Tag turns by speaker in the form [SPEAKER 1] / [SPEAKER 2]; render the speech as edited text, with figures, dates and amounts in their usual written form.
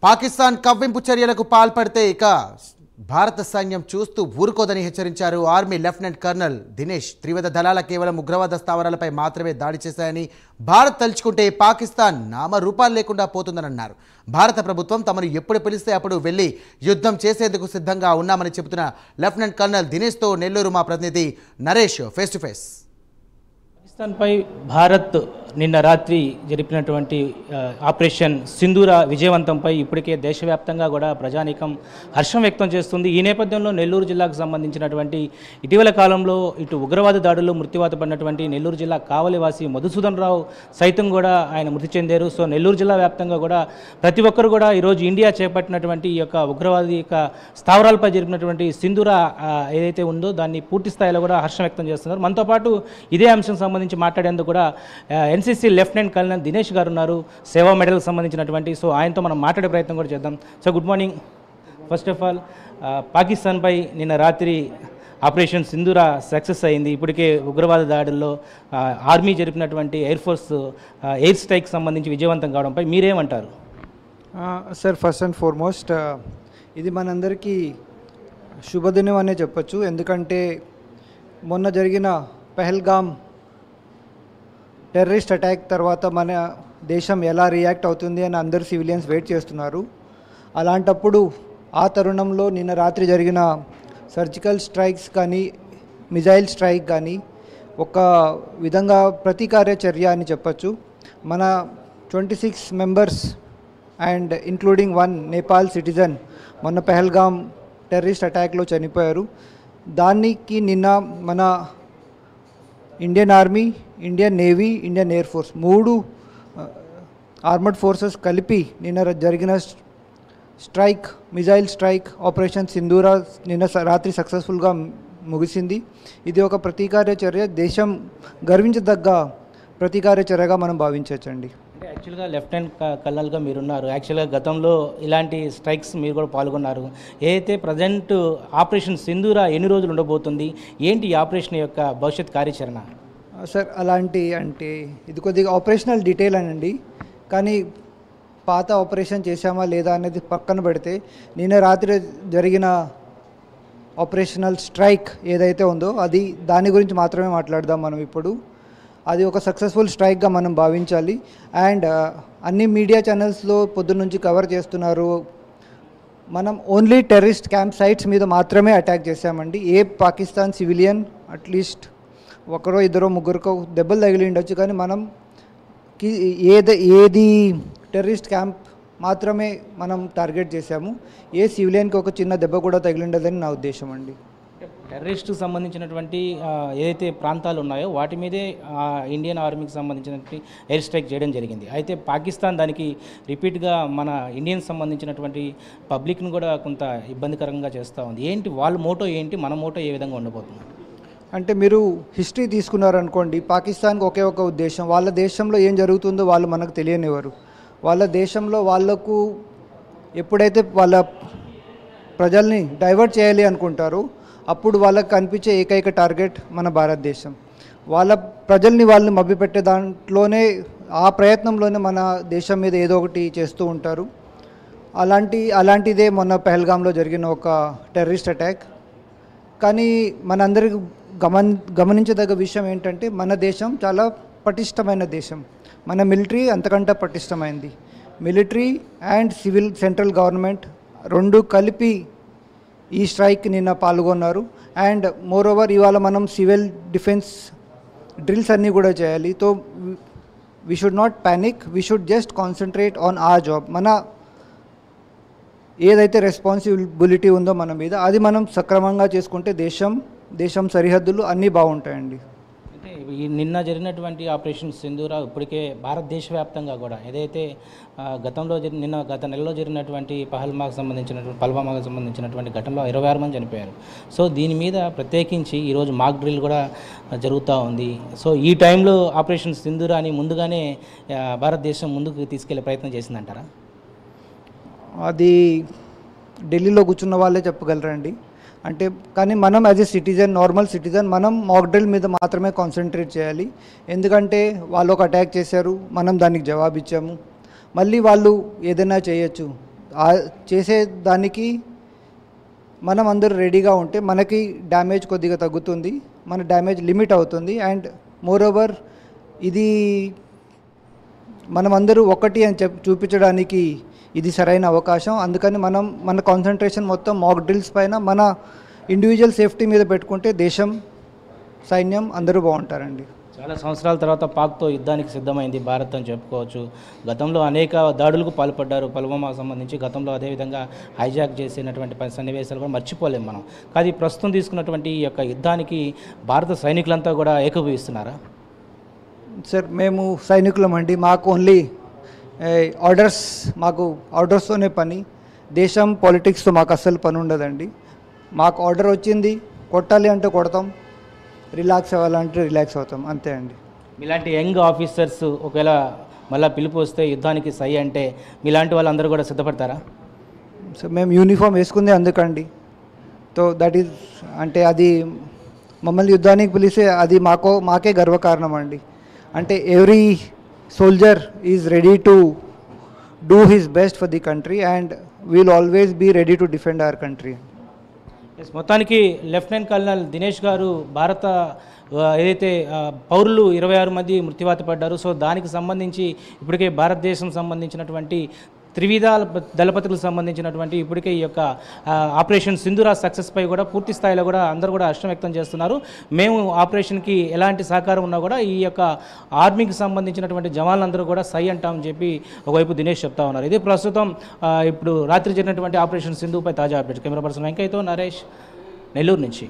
[SPEAKER 1] పాకిస్తాన్ కవ్వింపు చర్యలకు పాల్పడితే ఇక భారత సైన్యం చూస్తూ ఊరుకోదని హెచ్చరించారు ఆర్మీ లెఫ్టినెంట్ కర్నల్ దినేష్. త్రివిధ దళాల కేవలం ఉగ్రవాద స్థావరాలపై మాత్రమే దాడి చేశాయని, భారత్ తలుచుకుంటే పాకిస్తాన్ నామరూపాలు లేకుండా పోతుందని అన్నారు. భారత ప్రభుత్వం తమను ఎప్పుడు పిలిస్తే అప్పుడు వెళ్లి యుద్ధం చేసేందుకు సిద్ధంగా ఉన్నామని చెబుతున్న లెఫ్టినెంట్ కర్నల్ దినేష్తో నెల్లూరు మా ప్రతినిధి నరేష్ ఫేస్ టు ఫేస్.
[SPEAKER 2] పాకిస్తాన్పై భారత్ నిన్న రాత్రి జరిపినటువంటి ఆపరేషన్ సింధూర విజయవంతంపై ఇప్పటికే దేశవ్యాప్తంగా కూడా ప్రజానీకం హర్షం వ్యక్తం చేస్తుంది. ఈ నేపథ్యంలో నెల్లూరు జిల్లాకు సంబంధించినటువంటి ఇటీవల కాలంలో ఇటు ఉగ్రవాద దాడుల్లో మృత్యువాత పడినటువంటి నెల్లూరు జిల్లా కావలివాసి మధుసూదన్ రావు సైతం కూడా ఆయన మృతి చెందారు. సో నెల్లూరు జిల్లా వ్యాప్తంగా కూడా ప్రతి ఒక్కరు కూడా ఈరోజు ఇండియా చేపట్టినటువంటి ఈ యొక్క ఉగ్రవాది యొక్క స్థావరాలపై జరిపినటువంటి సింధూర ఏదైతే ఉందో దాన్ని పూర్తి స్థాయిలో కూడా హర్షం వ్యక్తం చేస్తున్నారు. మనతో పాటు ఇదే అంశం సంబంధించి మాట్లాడేందుకు కూడా ఎన్సీసీ లెఫ్టినెంట్ కర్నల్ దినేష్ గారు ఉన్నారు, సేవా మెడల్కి సంబంధించినటువంటి. సో ఆయనతో మనం మాట్లాడే ప్రయత్నం కూడా చేద్దాం. So good morning. First of all, పాకిస్తాన్పై నిన్న రాత్రి ఆపరేషన్ సింధూర సక్సెస్ అయింది. ఇప్పటికే ఉగ్రవాద దాడుల్లో ఆర్మీ జరిపినటువంటి ఎయిర్ ఫోర్స్ ఎయిర్ స్ట్రైక్ సంబంధించి విజయవంతం కావడంపై మీరేమంటారు?
[SPEAKER 3] సార్, ఫస్ట్ అండ్ ఫార్మోస్ట్ ఇది మనందరికీ శుభదినం అనే చెప్పచ్చు. ఎందుకంటే మొన్న జరిగిన పెహల్గామ్ టెర్రరిస్ట్ అటాక్ తర్వాత మన దేశం ఎలా రియాక్ట్ అవుతుంది అని అందరు సివిలియన్స్ వెయిట్ చేస్తున్నారు. అలాంటప్పుడు ఆ తరుణంలో నిన్న రాత్రి జరిగిన సర్జికల్ స్ట్రైక్స్ కానీ మిజైల్ స్ట్రైక్ కానీ ఒక విధంగా ప్రతీకార్యచర్య అని చెప్పచ్చు. మన 26 members and including 1 Nepal citizen మొన్న పెహల్గామ్ టెర్రరిస్ట్ అటాక్లో చనిపోయారు. దానికి నిన్న మన Indian army, Indian navy, Indian air force 3 armoured forces కలిపి నిన్న జరిగిన స్ట్రైక్, మిజైల్ స్ట్రైక్ ఆపరేషన్ సింధూర నిన్న రాత్రి సక్సెస్ఫుల్గా ముగిసింది. ఇది ఒక ప్రతీకార్య చర్య, దేశం గర్వించదగ్గ ప్రతీకార్య చర్యగా మనం భావించవచ్చండి.
[SPEAKER 2] అంటే యాక్చువల్గా లెఫ్టినెంట్ కర్నల్గా మీరున్నారు. యాక్చువల్గా గతంలో ఇలాంటి స్ట్రైక్స్ మీరు కూడా పాల్గొన్నారు. ఏదైతే ప్రజెంట్ ఆపరేషన్ సింధూర ఎన్ని రోజులు ఉండబోతుంది, ఏంటి ఈ ఆపరేషన్ యొక్క భవిష్యత్ కార్యాచరణ?
[SPEAKER 3] సార్, అలాంటి అంటే ఇది కొద్దిగా ఆపరేషనల్ డీటెయిల్ అనండి. కానీ పాత ఆపరేషన్ చేశామా లేదా అనేది పక్కన పెడితే నిన్న రాత్రి జరిగిన ఆపరేషనల్ స్ట్రైక్ ఏదైతే ఉందో దాని గురించి మాత్రమే మాట్లాడదాం మనం ఇప్పుడు. అది ఒక సక్సెస్ఫుల్ స్ట్రైక్గా మనం భావించాలి. అండ్ అన్ని మీడియా ఛానల్స్లో పొద్దున్న నుంచి కవర్ చేస్తున్నారు. మనం ఓన్లీ టెర్రరిస్ట్ క్యాంప్ సైట్స్ మీద మాత్రమే అటాక్ చేశామండి. ఏ పాకిస్తాన్ సివిలియన్ అట్లీస్ట్ ఒకరో ఇద్దరో ముగ్గురికో దెబ్బలు తగిలి ఉండొచ్చు, కానీ మనం ఏది టెర్రరిస్ట్ క్యాంప్ మాత్రమే మనం టార్గెట్ చేశాము. ఏ సివిలియన్కి ఒక చిన్న దెబ్బ కూడా తగిలిండదని నా ఉద్దేశం అండి.
[SPEAKER 2] టెర్రరిస్ట్కి సంబంధించినటువంటి ఏదైతే ప్రాంతాలు ఉన్నాయో వాటి మీదే ఇండియన్ ఆర్మీకి సంబంధించినటువంటి ఎయిర్ స్ట్రైక్ చేయడం జరిగింది. అయితే పాకిస్తాన్ దానికి రిపీట్గా మన ఇండియన్స్ సంబంధించినటువంటి పబ్లిక్ను కూడా కొంత ఇబ్బందికరంగా చేస్తూ ఉంది. ఏంటి వాళ్ళ మోటో ఏంటి, మన మోటో ఏ విధంగా ఉండబోతుంది?
[SPEAKER 3] అంటే మీరు హిస్టరీ తీసుకున్నారనుకోండి, పాకిస్తాన్కి ఒకే ఒక ఉద్దేశం, వాళ్ళ దేశంలో ఏం జరుగుతుందో వాళ్ళు మనకు తెలియనివ్వరు. వాళ్ళ దేశంలో వాళ్లకు ఎప్పుడైతే వాళ్ళ ప్రజల్ని డైవర్ట్ చేయాలి అనుకుంటారో అప్పుడు వాళ్ళకి కనిపించే ఏకైక టార్గెట్ మన భారతదేశం. వాళ్ళ ప్రజల్ని వాళ్ళని మభ్యపెట్టే దాంట్లోనే, ఆ ప్రయత్నంలోనే మన దేశం మీద ఏదో ఒకటి చేస్తూ ఉంటారు. అలాంటిదే మొన్న పెహల్గామ్లో జరిగిన ఒక టెర్రరిస్ట్ అటాక్. కానీ మనందరికి గమనించదగ్గ విషయం ఏంటంటే మన దేశం చాలా పటిష్టమైన దేశం. మన మిలిటరీ అంతకంటే పటిష్టమైంది. Military and civil central government 2 కలిపి ఈ స్ట్రైక్ నిన్న పాల్గొన్నారు. అండ్ మోరోవర్ ఇవాళ మనం సివిల్ డిఫెన్స్ డ్రిల్స్ అన్నీ కూడా చేయాలి. So we should not panic, we should just concentrate on ఆ జాబ్. మన ఏదైతే రెస్పాన్సిబిలిటీ ఉందో మన మీద అది మనం సక్రమంగా చేసుకుంటే దేశం సరిహద్దులు అన్నీ బాగుంటాయండి.
[SPEAKER 2] అంటే ఈ నిన్న జరిగినటువంటి ఆపరేషన్ సింధూర ఇప్పటికే భారతదేశ వ్యాప్తంగా కూడా ఏదైతే గత నెలలో జరిగినటువంటి పుల్వామాకు సంబంధించినటువంటి ఘటనలో 26 మంది చనిపోయారు. సో దీని మీద ప్రత్యేకించి ఈరోజు మాక్ డ్రిల్ కూడా జరుగుతూ ఉంది. సో ఈ టైంలో ఆపరేషన్ సింధూర అని ముందుగానే భారతదేశం ముందుకు తీసుకెళ్లే ప్రయత్నం చేసిందంటారా?
[SPEAKER 3] అది ఢిల్లీలో కూర్చున్న వాళ్ళే చెప్పగలరండి. అంటే కానీ మనం as a citizen, normal citizen, మనం మాక్ డ్రిల్ మీద మాత్రమే కాన్సన్ట్రేట్ చేయాలి. ఎందుకంటే వాళ్ళు ఒక అటాక్ చేశారు, మనం దానికి జవాబు ఇచ్చాము. మళ్ళీ వాళ్ళు ఏదైనా చేయొచ్చు. చేసేదానికి మనం అందరూ రెడీగా ఉంటే మనకి డ్యామేజ్ కొద్దిగా తగ్గుతుంది, మన డ్యామేజ్ లిమిట్ అవుతుంది. అండ్ మోర్ ఓవర్ ఇది మనమందరూ ఒకటి అని చూపించడానికి ఇది సరైన అవకాశం. అందుకని మనం మన కాన్సన్ట్రేషన్ మొత్తం మాక్ డ్రిల్స్ పైన, మన ఇండివిజువల్ సేఫ్టీ మీద పెట్టుకుంటే దేశం, సైన్యం అందరూ బాగుంటారండి.
[SPEAKER 2] చాలా సంవత్సరాల తర్వాత పాక్తో యుద్ధానికి సిద్ధమైంది భారత్ అని చెప్పుకోవచ్చు. గతంలో అనేక దాడులకు పాల్పడ్డారు. పుల్వామాకు సంబంధించి గతంలో అదేవిధంగా హైజాక్ చేసినటువంటి సన్నివేశాలు కూడా మర్చిపోలేము మనం. కానీ ప్రస్తుతం తీసుకున్నటువంటి ఈ యొక్క యుద్ధానికి భారత సైనికులంతా కూడా ఏకీభవిస్తున్నారా?
[SPEAKER 3] సార్ మేము సైనికులమండి, మాకు ఓన్లీ మాకు ఆర్డర్స్తోనే పని. దేశం పాలిటిక్స్తో మాకు అస్సలు పని ఉండదండి. మాకు ఆర్డర్ వచ్చింది, కొట్టాలి అంటే కొడతాం, రిలాక్స్ అవ్వాలంటే రిలాక్స్ అవుతాం, అంతే అండి.
[SPEAKER 2] మీలాంటి యంగ్ ఆఫీసర్స్ ఒకవేళ మళ్ళీ పిలుపు వస్తే యుద్ధానికి సై అంటే మీలాంటి వాళ్ళందరూ కూడా సిద్ధపడతారా?
[SPEAKER 3] సో మేము యూనిఫామ్ వేసుకుందే అందుకండి. సో దట్ ఈజ్ అంటే అది మమ్మల్ని యుద్ధానికి పిలిస్తే అది మాకే గర్వకారణం అండి. అంటే every soldier is ready to do his best for the country and we'll always be ready to defend our country.
[SPEAKER 2] మొత్తానికి లెఫ్టినెంట్ కల్నల్ దినేష్ గారు భారత ఏదైతే పౌరులు 26 మంది మృత్యువాత పడ్డారు, సో దానికి సంబంధించి ఇప్పటికే భారతదేశం సంబంధించినటువంటి త్రివిధ దళపతులకు సంబంధించినటువంటి ఇప్పటికే ఈ యొక్క ఆపరేషన్ సింధూరా సక్సెస్పై కూడా పూర్తి స్థాయిలో కూడా అందరూ కూడా హర్షం వ్యక్తం చేస్తున్నారు. మేము ఆపరేషన్కి ఎలాంటి సహకారం ఉన్నా కూడా ఈ యొక్క ఆర్మీకి సంబంధించినటువంటి జవాన్లందరూ కూడా సై అంటామని చెప్పి ఒకవైపు దినేష్ చెప్తా ఉన్నారు. ఇది ప్రస్తుతం ఇప్పుడు రాత్రి జరిగినటువంటి ఆపరేషన్ సింధూపై తాజా అప్డేట్. కెమెరా పర్సన్ వెంకయ్యతో నరేష్, నెల్లూరు నుంచి.